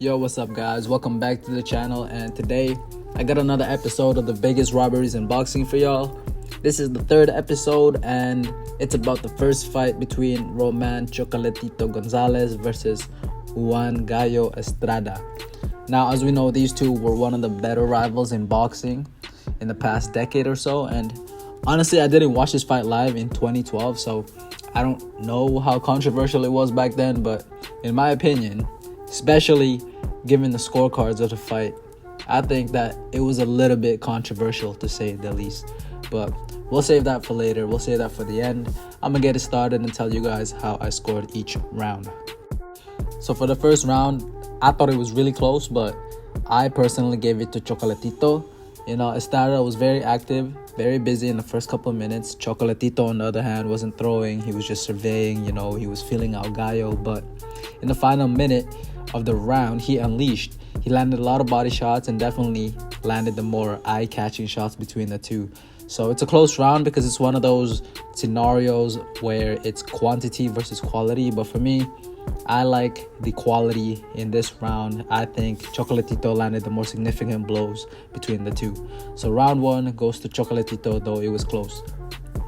Yo, what's up guys? Welcome back to the channel, and today I got another episode of the biggest robberies in boxing for y'all. This is the third episode and it's about the first fight between Chocolatito Gonzalez versus Juan Gallo Estrada. Now, as we know, these two were one of the better rivals in boxing in the past decade or so, and honestly I didn't watch this fight live in 2012, so I don't know how controversial it was back then, but in my opinion, especially given the scorecards of the fight, I think that it was a little bit controversial, to say the least. But we'll save that for later. We'll save that for the end. I'm gonna get it started and tell you guys how I scored each round. So for the first round, I thought it was really close, but I personally gave it to Chocolatito. You know, Estrada was very active, very busy in the first couple of minutes. Chocolatito, on the other hand, wasn't throwing. He was just surveying, he was feeling out Gallo. But in the final minute of the round, he unleashed. He landed a lot of body shots and definitely landed the more eye-catching shots between the two. So it's a close round because it's one of those scenarios where it's quantity versus quality. But for me, I like the quality in this round. I think Chocolatito landed the more significant blows between the two. So round one goes to Chocolatito, though it was close.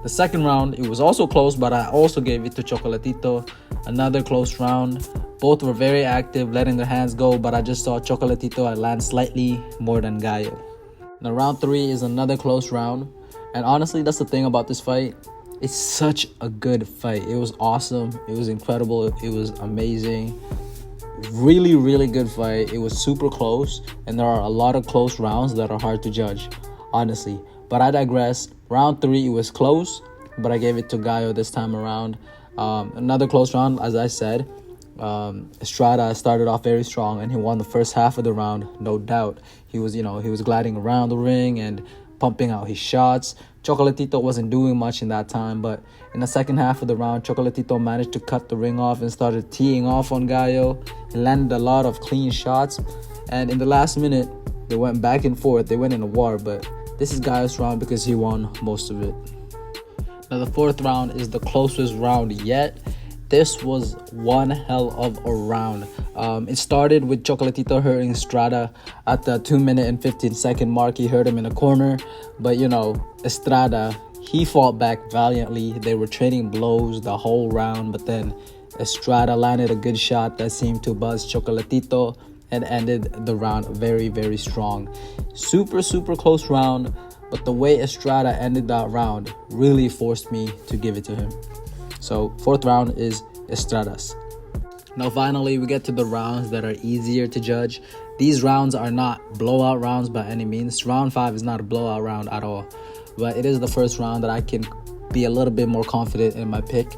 The second round, it was also close, but I also gave it to Chocolatito. Another close round. Both were very active, letting their hands go, but I just saw Chocolatito land slightly more than Gallo. Now round three is another close round. And honestly, that's the thing about this fight. It's such a good fight. It was awesome. It was incredible. It was amazing. Really, really good fight. It was super close. And there are a lot of close rounds that are hard to judge, honestly. But I digress. Round three, it was close, but I gave it to Gallo this time around. Another close round, as I said. Estrada started off very strong and he won the first half of the round, no doubt. He was gliding around the ring and pumping out his shots. Chocolatito wasn't doing much in that time, but in the second half of the round, Chocolatito managed to cut the ring off and started teeing off on Gallo. He landed a lot of clean shots, and in the last minute, they went back and forth. They went in a war, but this is Gallo's round because he won most of it. Now the fourth round is the closest round yet. This was one hell of a round. It started with Chocolatito hurting Estrada at the 2-minute and 15-second mark. He hurt him in a corner, but Estrada, he fought back valiantly. They were trading blows the whole round, but then Estrada landed a good shot that seemed to buzz Chocolatito and ended the round very, very strong. Super, super close round, but the way Estrada ended that round really forced me to give it to him. So fourth round is Estrada's. Now finally, we get to the rounds that are easier to judge. These rounds are not blowout rounds by any means. Round 5 is not a blowout round at all, but it is the first round that I can be a little bit more confident in my pick.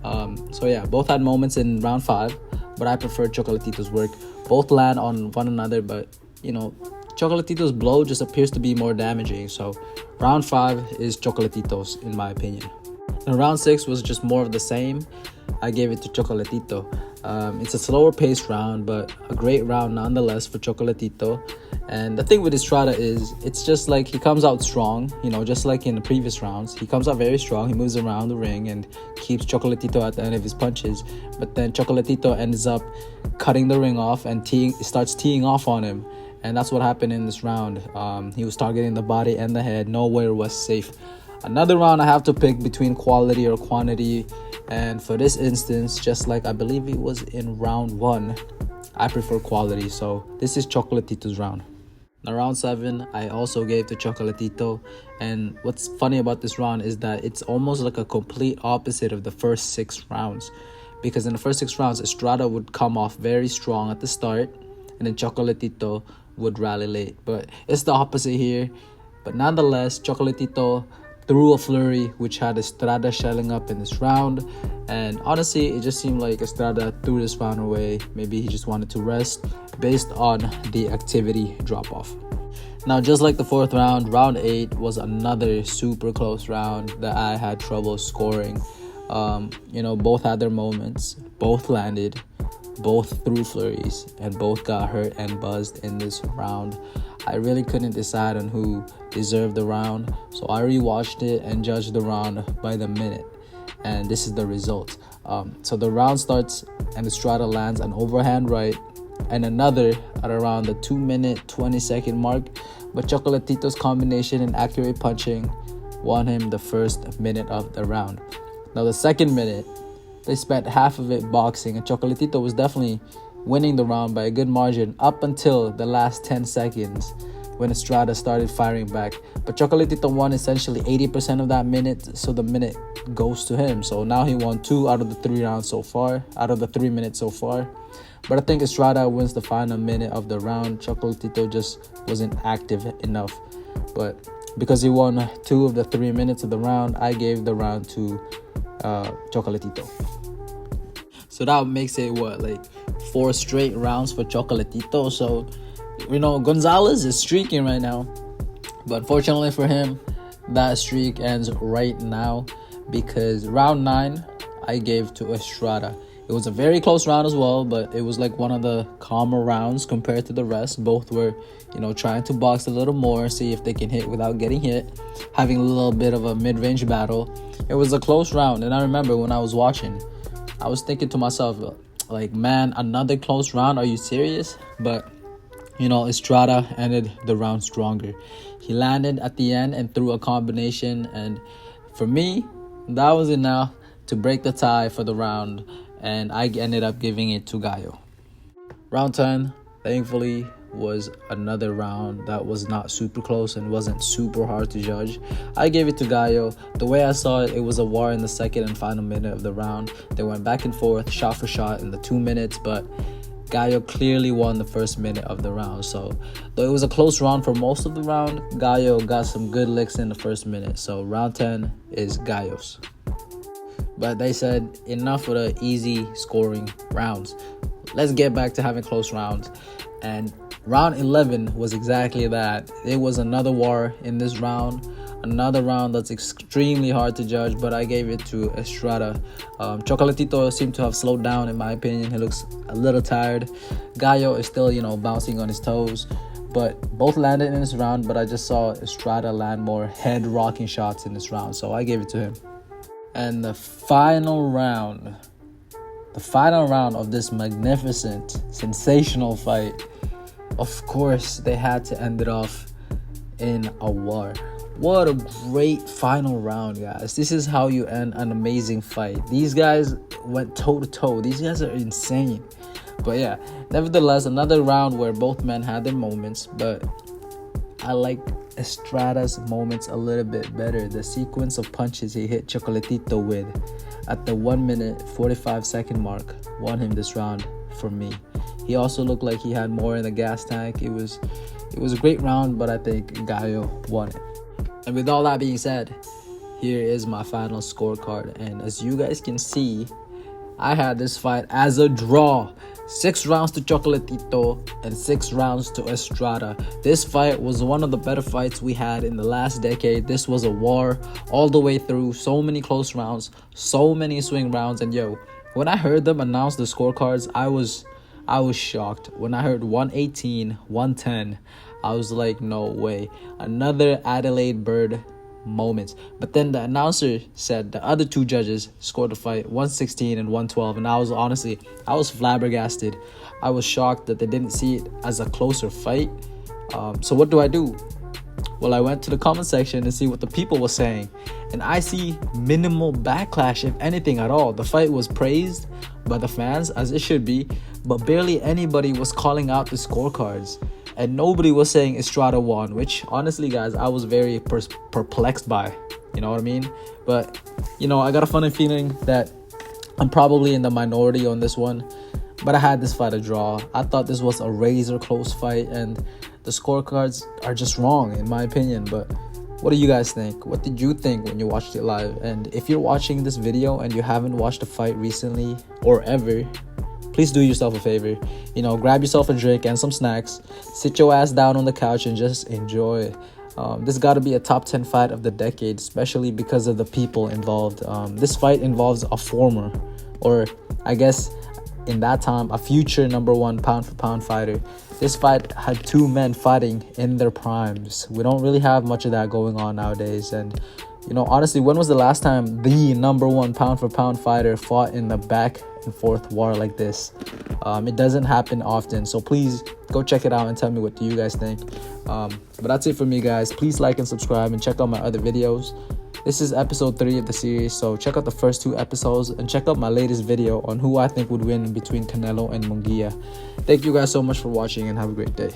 So yeah, both had moments in round 5, but I prefer Chocolatito's work. Both land on one another, but Chocolatito's blow just appears to be more damaging. So round 5 is Chocolatito's in my opinion. And round 6 was just more of the same. I gave it to Chocolatito. It's a slower paced round, but a great round nonetheless for Chocolatito. And the thing with Estrada is, it's just like he comes out strong, just like in the previous rounds. He comes out very strong. He moves around the ring and keeps Chocolatito at the end of his punches. But then Chocolatito ends up cutting the ring off and starts teeing off on him. And that's what happened in this round. He was targeting the body and the head. Nowhere was safe. Another round I have to pick between quality or quantity, and for this instance, just like I believe it was in round 1, I prefer quality, so this is Chocolatito's round. Now round 7, I also gave to Chocolatito, and what's funny about this round is that it's almost like a complete opposite of the first 6 rounds, because in the first 6 rounds, Estrada would come off very strong at the start, and then Chocolatito would rally late, but it's the opposite here. But nonetheless, Chocolatito threw a flurry which had Estrada shelling up in this round, and honestly it just seemed like Estrada threw this round away. Maybe he just wanted to rest based on the activity drop off. Now just like the fourth round, round 8 was another super close round that I had trouble scoring. Both had their moments, both landed, both threw flurries, and both got hurt and buzzed in this round. I really couldn't decide on who deserved the round, so I rewatched it and judged the round by the minute, and this is the result. So the round starts and Estrada lands an overhand right and another at around the 2-minute 20-second mark, but Chocolatito's combination and accurate punching won him the first minute of the round. Now the second minute, they spent half of it boxing, and Chocolatito was definitely winning the round by a good margin up until the last 10 seconds when Estrada started firing back. But Chocolatito won essentially 80% of that minute, so the minute goes to him. So now he won 2 out of the 3 rounds so far, out of the 3 minutes so far. But I think Estrada wins the final minute of the round. Chocolatito just wasn't active enough. But because he won 2 of the 3 minutes of the round, I gave the round to Chocolatito. So that makes it like 4 straight rounds for Chocolatito. So Gonzalez is streaking right now, but unfortunately for him, that streak ends right now because round 9 I gave to Estrada. It was a very close round as well, but it was like one of the calmer rounds compared to the rest. Both were trying to box a little more, see if they can hit without getting hit, having a little bit of a mid-range battle. It was a close round, and I remember when I was watching, I was thinking to myself, like, man, another close round, are you serious? But Estrada ended the round stronger. He landed at the end and threw a combination, and for me, that was enough to break the tie for the round, and I ended up giving it to Gallo. Round 10, thankfully, was another round that was not super close and wasn't super hard to judge. I gave it to Gallo. The way I saw it, it was a war in the second and final minute of the round. They went back and forth, shot for shot in the 2 minutes, but Gallo clearly won the first minute of the round. So though it was a close round for most of the round, Gallo got some good licks in the first minute. So round 10 is Gallo's. But they said enough of the easy scoring rounds. Let's get back to having close rounds. And round 11 was exactly that. It was another war in this round. Another round that's extremely hard to judge, but I gave it to Estrada. Chocolatito seemed to have slowed down, in my opinion. He looks a little tired. Gallo is still, bouncing on his toes. But both landed in this round, but I just saw Estrada land more head-rocking shots in this round, so I gave it to him. And the final round of this magnificent, sensational fight, of course, they had to end it off in a war. What a great final round, guys. This is how you end an amazing fight. These guys went toe-to-toe. These guys are insane. But yeah, nevertheless, another round where both men had their moments, but I like Estrada's moments a little bit better. The sequence of punches he hit Chocolatito with at the 1 minute 45 second mark won him this round for me. He also looked like he had more in the gas tank. It was a great round, but I think Gallo won it. And with all that being said, here is my final scorecard. And as you guys can see, I had this fight as a draw. 6 rounds to Chocolatito and 6 rounds to Estrada. This fight was one of the better fights we had in the last decade. This was a war all the way through. So many close rounds, so many swing rounds. And when I heard them announce the scorecards, I was shocked. When I heard 118, 110, I was like, no way. Another Adelaide Bird moments. But then the announcer said the other 2 judges scored the fight 116 and 112, and I was flabbergasted. I was shocked that they didn't see it as a closer fight. So what do? Well, I went to the comment section to see what the people were saying, and I see minimal backlash, if anything at all. The fight was praised by the fans, as it should be, but barely anybody was calling out the scorecards. And nobody was saying Estrada won, which honestly, guys, I was very perplexed by. You know what I mean? But, I got a funny feeling that I'm probably in the minority on this one. But I had this fight a draw. I thought this was a razor close fight, and the scorecards are just wrong, in my opinion. But what do you guys think? What did you think when you watched it live? And if you're watching this video and you haven't watched a fight recently or ever, please do yourself a favor. Grab yourself a drink and some snacks. Sit your ass down on the couch and just enjoy. This got to be a top 10 fight of the decade, especially because of the people involved. This fight involves a former, or I guess in that time, a future #1 pound-for-pound fighter. This fight had 2 men fighting in their primes. We don't really have much of that going on nowadays. And honestly, when was the last time the #1 pound-for-pound fighter fought in the back and forth war like this. It doesn't happen often, so please go check it out and tell me what do you guys think. But that's it for me, guys. Please like and subscribe and check out my other videos. This is episode 3 of the series, so check out the first 2 episodes and check out my latest video on who I think would win between Canelo and Munguia. Thank you guys so much for watching and have a great day.